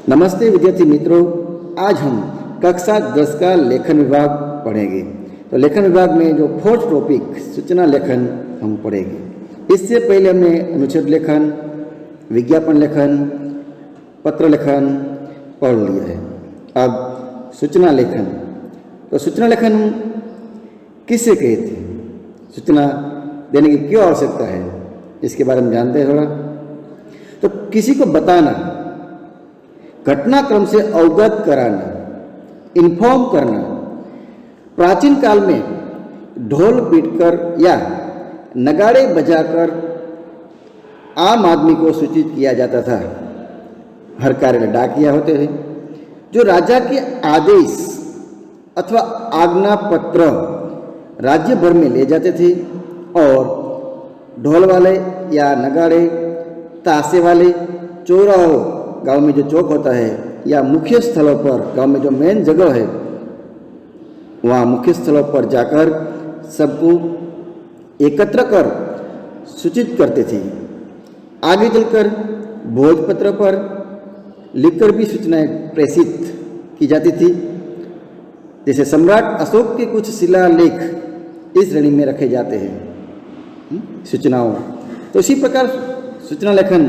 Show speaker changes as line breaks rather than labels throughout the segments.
नमस्ते विद्यार्थी मित्रों, आज हम कक्षा 10 का लेखन विभाग पढ़ेंगे। तो लेखन विभाग में जो फोर्थ टॉपिक सूचना लेखन हम पढ़ेंगे। इससे पहले हमने अनुच्छेद लेखन, विज्ञापन लेखन, पत्र लेखन पढ़ लिया है। अब सूचना लेखन। तो सूचना लेखन किससे कहते हैं, सूचना देने की क्यों आवश्यकता है, इसके बारे में जानते हैं थोड़ा। तो किसी को बताना, घटनाक्रम से अवगत कराना, इन्फॉर्म करना। प्राचीन काल में ढोल पीटकर या नगाड़े बजाकर आम आदमी को सूचित किया जाता था। हर कार्यालय डाकिया होते थे जो राजा के आदेश अथवा आज्ञा पत्र राज्य भर में ले जाते थे, और ढोल वाले या नगाड़े, ताशे वाले चौराहों, गांव में जो चौक होता है, या मुख्य स्थलों पर, गांव में जो मेन जगह है, वहाँ मुख्य स्थलों पर जाकर सबको एकत्र कर सूचित करते थे। आगे चलकर भोजपत्र पर लिखकर भी सूचनाएं प्रेषित की जाती थी। जैसे सम्राट अशोक के कुछ शिलालेख इस श्रेणी में रखे जाते हैं सूचनाओं। तो इसी प्रकार सूचना लेखन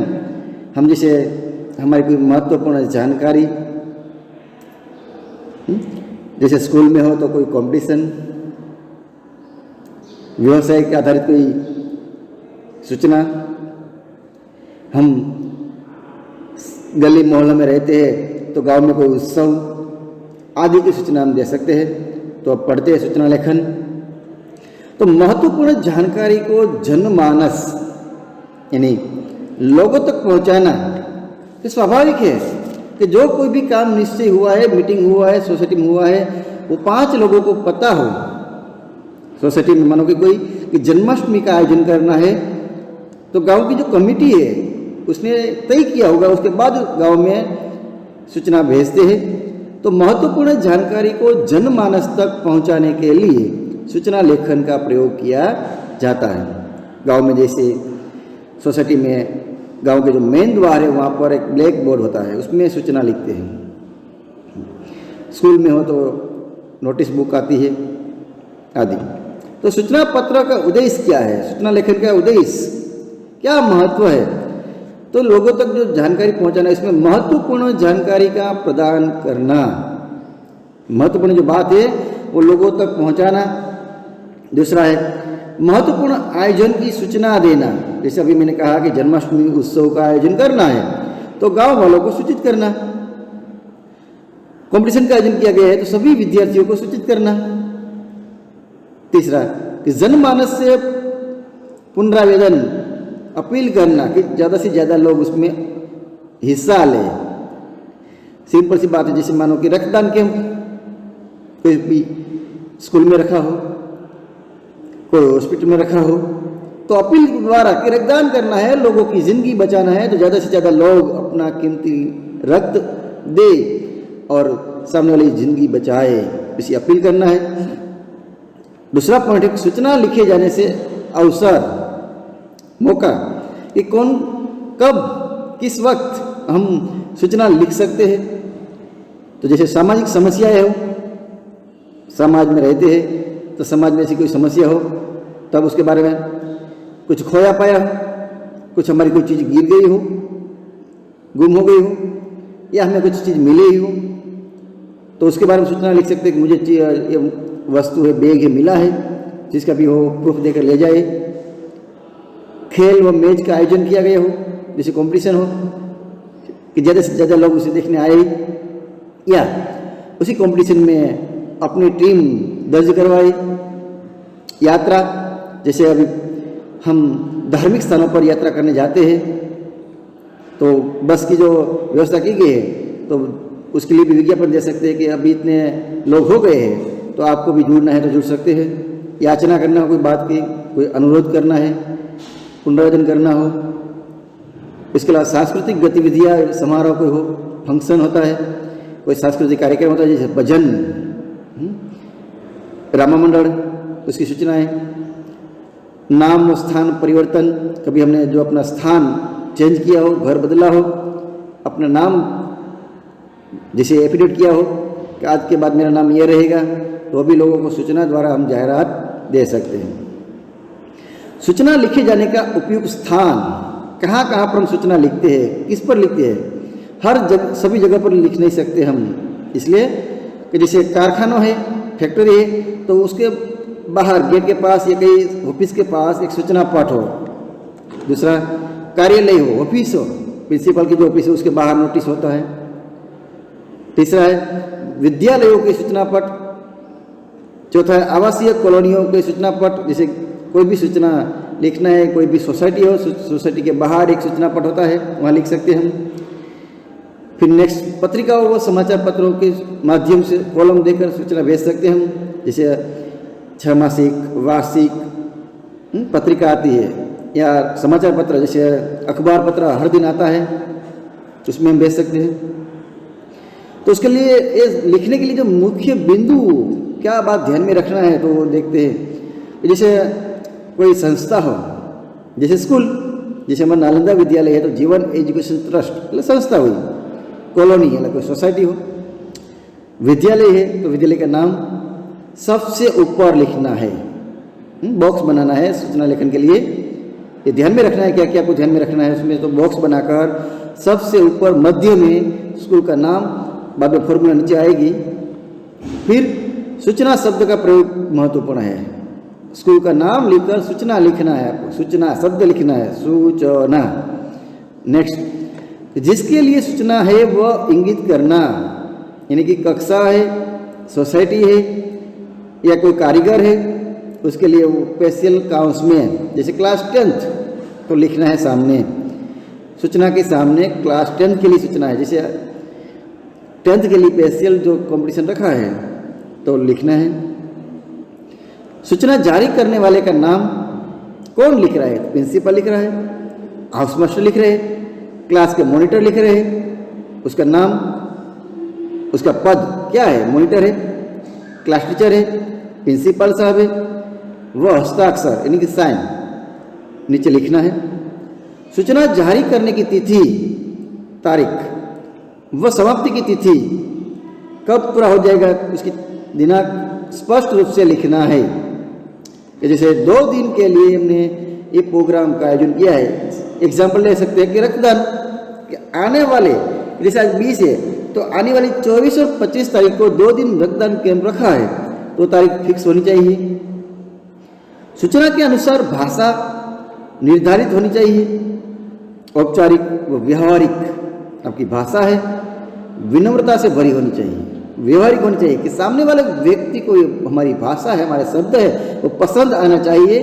हम जैसे हमारी कोई महत्वपूर्ण जानकारी, जैसे स्कूल में हो तो कोई कंपटीशन, व्यवसाय के आधारित कोई सूचना, हम गली मोहल्ले में रहते हैं तो गांव में कोई उत्सव आदि की सूचना हम दे सकते हैं। तो अब पढ़ते हैं सूचना लेखन। तो महत्वपूर्ण जानकारी को जनमानस यानी लोगों तक पहुंचाना तो स्वाभाविक है कि जो कोई भी काम निश्चय हुआ है, मीटिंग हुआ है, सोसाइटी में हुआ है, वो 5 लोगों को पता हो। सोसाइटी में मानो कि कोई कि जन्माष्टमी का आयोजन करना है, तो गांव की जो कमेटी है उसने तय किया होगा, उसके बाद गांव में सूचना भेजते हैं। तो महत्वपूर्ण जानकारी को जनमानस तक पहुंचाने के लिए सूचना लेखन का प्रयोग किया जाता है। गांव में जैसे सोसाइटी में गांव के जो मेन द्वार है वहाँ पर एक ब्लैक बोर्ड होता है, उसमें सूचना लिखते हैं। स्कूल में हो तो नोटिस बुक आती है आदि। तो सूचना पत्र का उद्देश्य क्या है, सूचना लेखन का उद्देश्य क्या महत्व है, तो लोगों तक जो जानकारी पहुंचाना, इसमें महत्वपूर्ण जानकारी का प्रदान करना, महत्वपूर्ण जो बात है वो लोगों तक पहुंचाना। दूसरा है महत्वपूर्ण आयोजन की सूचना देना। जैसे अभी मैंने कहा कि जन्माष्टमी उत्सव का आयोजन करना है तो गांव वालों को सूचित करना। कंपटीशन का आयोजन किया गया है तो सभी विद्यार्थियों को सूचित करना। तीसरा कि जनमानस से पुनरावेदन, अपील करना कि ज़्यादा से ज़्यादा लोग उसमें हिस्सा लें। सिंपल सी बात है, जैसे मानो कि रक्तदान कैंप कोई भी स्कूल में रखा हो, कोई हॉस्पिटल में रखा हो, तो अपील द्वारा कि रक्तदान करना है, लोगों की ज़िंदगी बचाना है, तो ज़्यादा से ज़्यादा लोग अपना कीमती रक्त दे और सामने वाली ज़िंदगी बचाए, इसी अपील करना है। दूसरा पॉइंट है सूचना लिखे जाने से अवसर, मौका, कि कौन कब किस वक्त हम सूचना लिख सकते हैं। तो जैसे सामाजिक समस्याएं हो, समाज में रहते हैं तो समाज में ऐसी कोई समस्या हो तब उसके बारे में, कुछ खोया पाया हो, कुछ हमारी कोई चीज़ गिर गई हो, गुम हो गई हो, या हमें कुछ चीज़ मिली ही हो, तो उसके बारे में सूचना लिख सकते हैं कि मुझे ये वस्तु है, बैग है, मिला है, जिसका भी हो प्रूफ देकर ले जाए। खेल व मैच का आयोजन किया गया हो, जैसे कंपटीशन हो कि ज़्यादा से ज़्यादा लोग उसे देखने आए, या उसी कंपटीशन में अपनी टीम दर्ज करवाए। यात्रा, जैसे अभी हम धार्मिक स्थानों पर यात्रा करने जाते हैं तो बस की जो व्यवस्था की गई है तो उसके लिए भी विज्ञापन दे सकते हैं कि अभी इतने लोग हो गए हैं तो आपको भी जुड़ना है तो जुड़ सकते हैं। याचना करना हो कोई बात की, कोई अनुरोध करना है, पुनरावेदन करना हो। इसके अलावा सांस्कृतिक गतिविधियाँ, समारोह कोई हो, फंक्शन होता है, कोई सांस्कृतिक कार्यक्रम होता है, जैसे भजन, रामा मंडल, उसकी सूचनाएं। नाम व स्थान परिवर्तन, कभी हमने जो अपना स्थान चेंज किया हो, घर बदला हो, अपना नाम जैसे एफिडेविट किया हो कि आज के बाद मेरा नाम ये रहेगा, तो भी लोगों को सूचना द्वारा हम जाहिरात दे सकते हैं। सूचना लिखे जाने का उपयुक्त स्थान, कहाँ कहाँ पर हम सूचना लिखते हैं, किस पर लिखते हैं? हर जगह, सभी जगह पर लिख नहीं सकते हम, इसलिए कि जैसे कारखाना है, फैक्ट्री है, तो उसके बाहर गेट के पास या कहीं ऑफिस के पास एक सूचना पट हो। दूसरा कार्यालय हो, ऑफिस हो, प्रिंसिपल की जो ऑफिस है उसके बाहर नोटिस होता है। तीसरा है विद्यालयों की सूचना पट। चौथा है आवासीय कॉलोनियों के सूचना पट, जैसे कोई भी सूचना लिखना है, कोई भी सोसाइटी हो, सोसाइटी के बाहर एक सूचना पट होता है, वहाँ लिख सकते हैं हम। फिर नेक्स्ट पत्रिकाओं व समाचार पत्रों के माध्यम से कॉलम देकर सूचना भेज सकते हैं हम, जैसे छमासिक, वार्षिक पत्रिका आती है, या समाचार पत्र जैसे अखबार पत्र हर दिन आता है, उसमें हम भेज सकते हैं। तो उसके लिए लिखने के लिए जो मुख्य बिंदु क्या बात ध्यान में रखना है, तो वो देखते हैं। जैसे कोई संस्था हो, जैसे स्कूल, जैसे हमारा नालंदा विद्यालय है तो जीवन एजुकेशन ट्रस्ट मतलब संस्था हुई, कॉलोनी है कोई सोसाइटी हो, विद्यालय है तो विद्यालय का नाम सबसे ऊपर लिखना है, बॉक्स बनाना है सूचना लेखन के लिए। ये ध्यान में रखना है, क्या क्या आपको ध्यान में रखना है उसमें, तो बॉक्स बनाकर सबसे ऊपर मध्य में स्कूल का नाम, बाद में फॉर्मूला नीचे आएगी। फिर सूचना शब्द का प्रयोग महत्वपूर्ण है, स्कूल का नाम लिखकर सूचना लिखना है आपको, सूचना शब्द लिखना है, सूचना। नेक्स्ट, जिसके लिए सूचना है वह इंगित करना, यानी कि कक्षा है, सोसाइटी है या कोई कारीगर है, उसके लिए वो स्पेशल काउंस में, जैसे क्लास 10th तो लिखना है सामने, सूचना के सामने क्लास 10th के लिए सूचना है, जैसे 10th के लिए स्पेशल जो कंपटीशन रखा है तो लिखना है। सूचना जारी करने वाले का नाम कौन लिख रहा है, प्रिंसिपल लिख रहा है, हाउस मास्टर लिख रहे हैं, क्लास के मॉनिटर लिख रहे हैं, उसका नाम, उसका पद क्या है, मॉनिटर है, क्लास टीचर है, प्रिंसिपल साहब है, वह हस्ताक्षर यानी कि साइन नीचे लिखना है। सूचना जारी करने की तिथि, तारीख, वह समाप्ति की तिथि कब पूरा हो जाएगा उसकी दिनांक स्पष्ट रूप से लिखना है। कि जैसे 2 दिन के लिए हमने ये प्रोग्राम का आयोजन किया है, एग्जाम्पल ले सकते हैं कि रक्तदान कि आने वाले, जैसे आज 20 है तो आने वाली 24 और 25 तारीख को 2 दिन रक्तदान कैंप रखा है, तो तारीख फिक्स होनी चाहिए। सूचना के अनुसार भाषा निर्धारित होनी चाहिए, औपचारिक व व्यवहारिक आपकी भाषा है, विनम्रता से भरी होनी चाहिए, व्यवहारिक होनी चाहिए कि सामने वाले व्यक्ति को हमारी भाषा है, हमारे शब्द है वो पसंद आना चाहिए।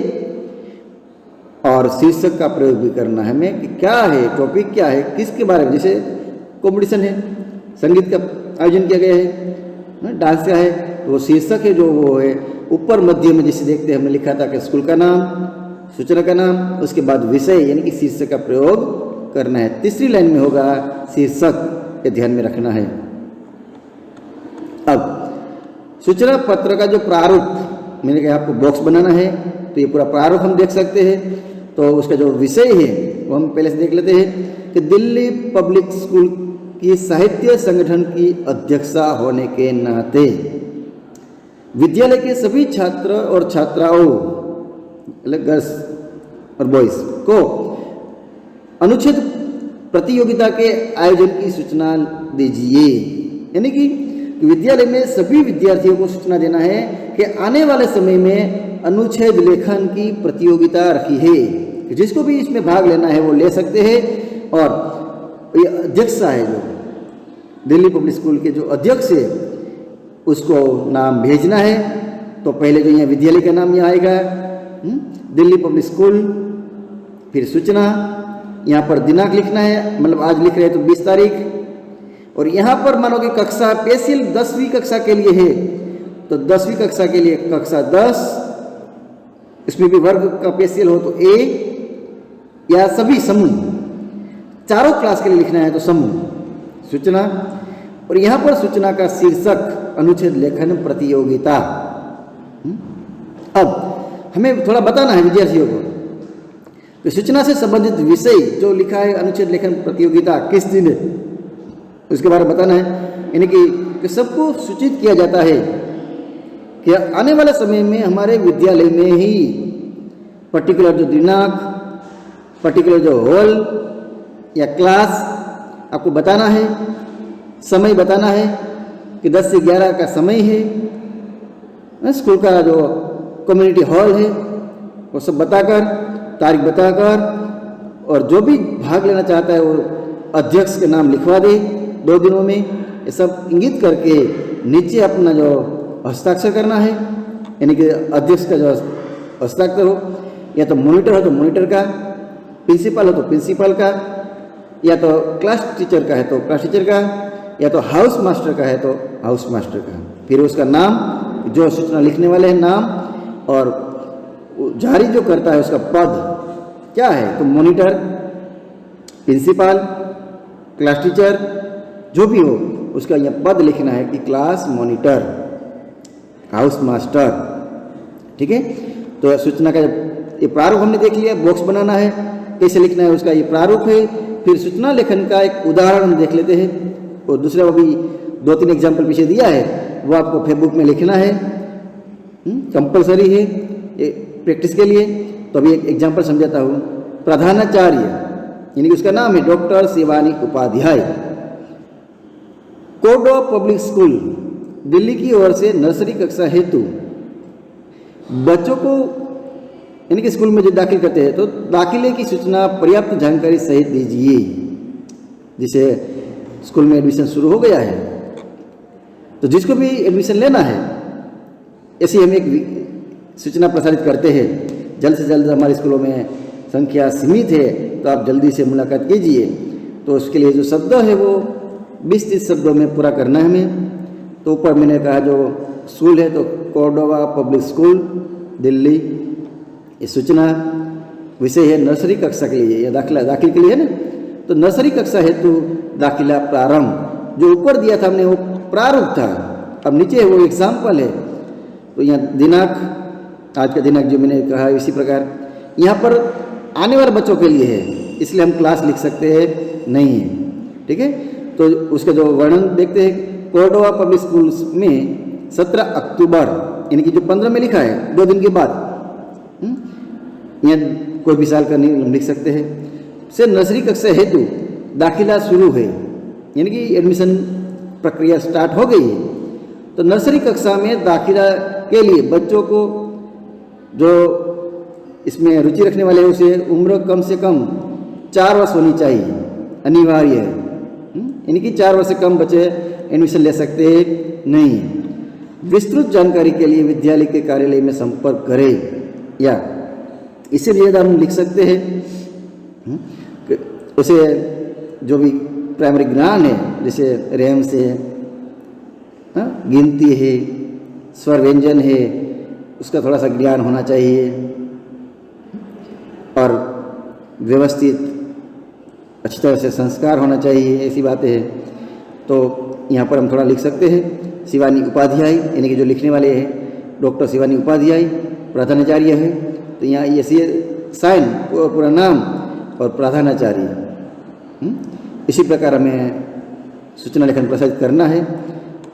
और शीर्षक का प्रयोग भी करना है हमें कि क्या है, टॉपिक क्या है, किसके बारे में, जैसे कंपटीशन है, संगीत का आयोजन किया गया है, डांस का है, तो वो शीर्षक है जो वो है ऊपर मध्य में, जैसे देखते हैं हमने लिखा था कि स्कूल का नाम, सूचना का नाम, उसके बाद विषय यानी कि शीर्षक का प्रयोग करना है। तीसरी लाइन में होगा शीर्षक, ये ध्यान में रखना है। अब सूचना पत्र का जो प्रारूप, मैंने कहा आपको बॉक्स बनाना है तो ये पूरा प्रारूप हम देख सकते हैं। तो उसका जो विषय है वो हम पहले से देख लेते हैं कि दिल्ली पब्लिक स्कूल की साहित्य संगठन की अध्यक्षा होने के नाते विद्यालय के सभी छात्र और छात्राओं, गर्ल्स और बॉयज को अनुच्छेद प्रतियोगिता के आयोजन की सूचना दीजिए। यानी कि विद्यालय में सभी विद्यार्थियों को सूचना देना है कि आने वाले समय में अनुच्छेद लेखन की प्रतियोगिता रखी है, जिसको भी इसमें भाग लेना है वो ले सकते हैं। और ये अध्यक्षा है जो दिल्ली पब्लिक स्कूल के जो अध्यक्ष है उसको नाम भेजना है। तो पहले जो यहाँ विद्यालय का नाम यहाँ आएगा दिल्ली पब्लिक स्कूल, फिर सूचना, यहाँ पर दिनांक लिखना है, मतलब आज लिख रहे हैं तो 20 तारीख, और यहाँ पर मानो कि कक्षा पेंसिल 10वीं कक्षा के लिए है तो 10वीं कक्षा के लिए कक्षा 10, इसमें भी वर्ग का पेंसिल हो तो ए, या सभी समूह, चारों क्लास के लिए लिखना है तो समूह सूचना। और यहाँ पर सूचना का शीर्षक अनुच्छेद लेखन प्रतियोगिता। अब हमें थोड़ा बताना है विद्यार्थियों को कि सूचना से संबंधित विषय जो लिखा है अनुच्छेद लेखन प्रतियोगिता किस दिन है, उसके बारे में बताना है, यानी कि सबको सूचित किया जाता है कि आने वाले समय में हमारे विद्यालय में ही पर्टिकुलर जो दिनांक, पर्टिकुलर जो हॉल या क्लास आपको बताना है, समय बताना है कि 10 से 11 का समय है, स्कूल का जो कम्युनिटी हॉल है वो सब बताकर, तारीख बताकर, और जो भी भाग लेना चाहता है वो अध्यक्ष के नाम लिखवा दे 2 दिनों में। ये सब इंगित करके नीचे अपना जो हस्ताक्षर करना है, यानी कि अध्यक्ष का जो हस्ताक्षर हो, या तो मॉनिटर हो तो मॉनिटर का, प्रिंसिपल हो तो प्रिंसिपल का, या तो क्लास टीचर का है तो क्लास टीचर का, या तो हाउस मास्टर का है तो हाउस मास्टर का। फिर उसका नाम, जो सूचना लिखने वाले हैं नाम, और जारी जो करता है उसका पद क्या है, तो मॉनिटर, प्रिंसिपल, क्लास टीचर, जो भी हो उसका यह पद लिखना है कि क्लास मॉनिटर, हाउस मास्टर। ठीक है, तो सूचना का ये प्रारूप हमने देख लिया, बॉक्स बनाना है, कैसे लिखना है उसका ये प्रारूप है। फिर सूचना लेखन का एक उदाहरण हम देख लेते हैं, और दूसरा वो भी 2-3 एग्जाम्पल पीछे दिया है, वो आपको फेसबुक में लिखना है, कंपलसरी है प्रैक्टिस के लिए। तो अभी एक एग्जाम्पल समझाता हूँ। प्रधानाचार्य, यानी कि उसका नाम है डॉक्टर शिवानी उपाध्याय, कोडो पब्लिक स्कूल दिल्ली की ओर से नर्सरी कक्षा हेतु बच्चों को, यानी कि स्कूल में जो दाखिल करते हैं तो दाखिले की सूचना पर्याप्त जानकारी सहित दीजिए। जिसे स्कूल में एडमिशन शुरू हो गया है, तो जिसको भी एडमिशन लेना है, ऐसी हम एक सूचना प्रसारित करते हैं। जल्द से जल्द हमारे स्कूलों में संख्या सीमित है, तो आप जल्दी से मुलाकात कीजिए। तो उसके लिए जो शब्द है वो 20-30 शब्दों में पूरा करना है हमें। तो ऊपर मैंने कहा जो स्कूल है तो कोर्डोवा पब्लिक स्कूल दिल्ली, ये सूचना विषय है नर्सरी कक्षा के लिए, या दाखिल के लिए है ना, तो नर्सरी कक्षा हेतु दाखिला प्रारंभ। जो ऊपर दिया था हमने वो प्रारूप था, अब नीचे वो एग्जाम्पल है। तो यहाँ दिनांक, आज का दिनांक जो मैंने कहा, इसी प्रकार यहाँ पर आने वाले बच्चों के लिए है, इसलिए हम क्लास लिख सकते हैं नहीं है। ठीक है, तो उसका जो वर्णन देखते हैं। कोर्डोवा पब्लिक स्कूल्स में 17 अक्टूबर, यानी कि जो 15 में लिखा है 2 दिन के बाद, यहाँ कोई भी साल का नहीं हम लिख सकते हैं, से नर्सरी कक्षा हेतु दाखिला शुरू है, यानी कि एडमिशन प्रक्रिया स्टार्ट हो गई है। तो नर्सरी कक्षा में दाखिला के लिए बच्चों को जो इसमें रुचि रखने वाले हैं उसे उम्र कम से कम 4 वर्ष होनी चाहिए, अनिवार्य है। यानी कि 4 वर्ष से कम बच्चे एडमिशन ले सकते हैं नहीं। विस्तृत जानकारी के लिए विद्यालय के कार्यालय में संपर्क करें, या इससे ज़्यादा हम लिख सकते हैं उसे जो भी प्राइमरी ज्ञान है, जैसे रेम से गिनती है, स्वर व्यंजन है, उसका थोड़ा सा ज्ञान होना चाहिए, और व्यवस्थित अच्छी तरह से संस्कार होना चाहिए, ऐसी बातें हैं। तो यहाँ पर हम थोड़ा लिख सकते हैं शिवानी उपाध्याय, यानी कि जो लिखने वाले हैं डॉक्टर शिवानी उपाध्याय प्रधानाचार्य है। तो यहाँ ये साइन और पूरा नाम और प्रधानाचार्य। इसी प्रकार हमें सूचना लेखन प्रसारित करना है।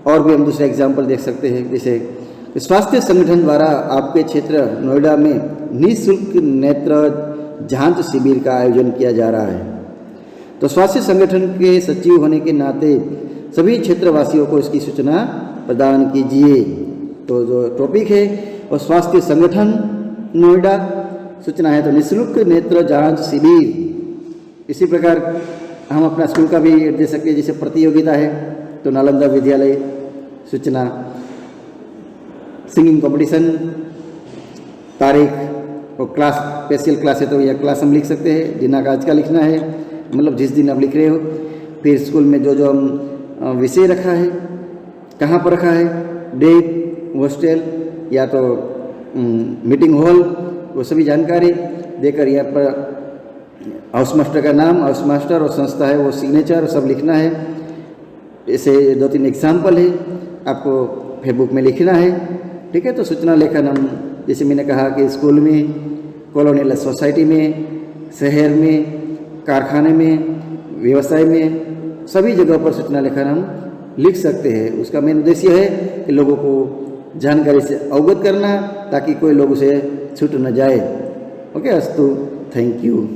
और भी हम दूसरा एग्जाम्पल देख सकते हैं, जैसे स्वास्थ्य संगठन द्वारा आपके क्षेत्र नोएडा में निःशुल्क नेत्र जांच शिविर का आयोजन किया जा रहा है। तो स्वास्थ्य संगठन के सचिव होने के नाते सभी क्षेत्रवासियों को इसकी सूचना प्रदान कीजिए। तो जो टॉपिक है वो स्वास्थ्य संगठन नोएडा, सूचना है तो निःशुल्क नेत्र जांच शिविर। इसी प्रकार हम अपना स्कूल का भी दे सकते हैं, जैसे प्रतियोगिता है तो नालंदा विद्यालय सूचना, सिंगिंग कंपटीशन, तारीख और क्लास, स्पेशल क्लास है तो यह क्लास हम लिख सकते हैं। दिनांक आज का लिखना है, मतलब जिस दिन आप लिख रहे हो। फिर स्कूल में जो जो हम विषय रखा है, कहाँ पर रखा है, डेट, हॉस्टल या तो मीटिंग हॉल, वो सभी जानकारी देकर यहाँ पर हाउस मास्टर का नाम, हाउस मास्टर और संस्था है वो सिग्नेचर सब लिखना है। ऐसे 2-3 एग्जाम्पल है, आपको फेसबुक में लिखना है। ठीक है, तो सूचना लेखन हम जैसे मैंने कहा कि स्कूल में, कॉलोनियल सोसाइटी में, शहर में, कारखाने में, व्यवसाय में, सभी जगह पर सूचना लेखन हम लिख सकते हैं। उसका मेन उद्देश्य है कि लोगों को जानकारी से अवगत करना ताकि कोई लोग उसे छूट न जाए। ओके, अस्तु, थैंक यू।